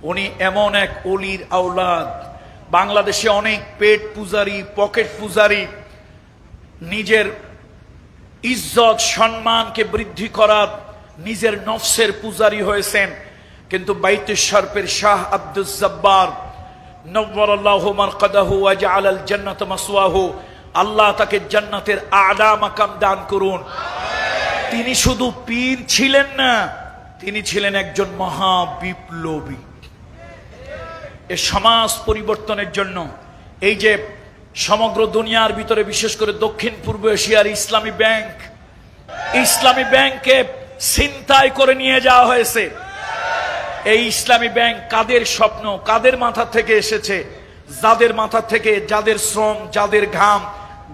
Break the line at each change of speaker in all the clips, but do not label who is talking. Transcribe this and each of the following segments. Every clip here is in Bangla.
উনি এমন এক অলির আওলাদ। বাংলাদেশে অনেক পেট পূজারি, পকেট পূজারি নিজের ইজ্জত সম্মানকে বৃদ্ধি করার নিজের নফসের পূজারি হয়েছেন, কিন্তু বাইতুশ শরফের শাহ আব্দুল জব্বার নওয়ারাল্লাহু মারকাদাহু ওয়া জাআলাল জান্নাতা মাসওয়াহু, আল্লাহ তাকে জান্নাতের আলা মাকাম দান করুন। তিনি শুধু পীর ছিলেন না, তিনি ছিলেন একজন মহা বিপ্লবী। এ সমাজ পরিবর্তনের জন্য এই যে সমগ্র দুনিয়ার ভিতরে বিশেষ করে দক্ষিণ পূর্ব এশিয়ার ইসলামী ব্যাংকে ছিনতাই করে নিয়ে যাওয়া হয়েছে। এই ইসলামী ব্যাংক কাদের স্বপ্ন, কাদের মাথা থেকে এসেছে? যাদের মাথা থেকে, যাদের শ্রম, যাদের ঘাম,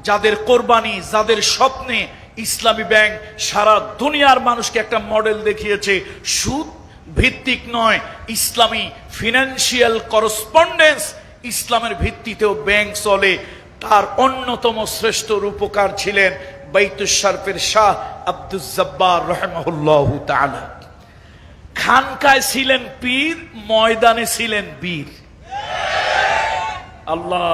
যাদের কোরবানি, যাদের স্বপ্নে ইসলামী ব্যাংক সারা দুনিয়ার মানুষকে একটা মডেল দেখিয়েছে। সুদ ভিত্তিক নয়, ইসলামী ফিনান্সিয়াল করসপন্ডেন্স, ইসলামের ভিত্তিতেও ব্যাংক চলে। তার অন্যতম শ্রেষ্ঠ রূপকার ছিলেন বাইতুশ শরফের শাহ আব্দুল জব্বার রাহিমাহুল্লাহু তাআলা। খানকায় ছিলেন পীর, ময়দানে ছিলেন বীর। আল্লাহ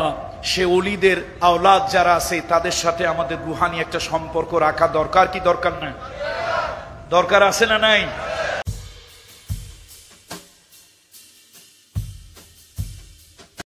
সে ওলিদের আওলাদ যারা আছে তাদের সাথে আমাদের রুহানি একটা সম্পর্ক রাখা দরকার কি দরকার না? দরকার আছে না নাই?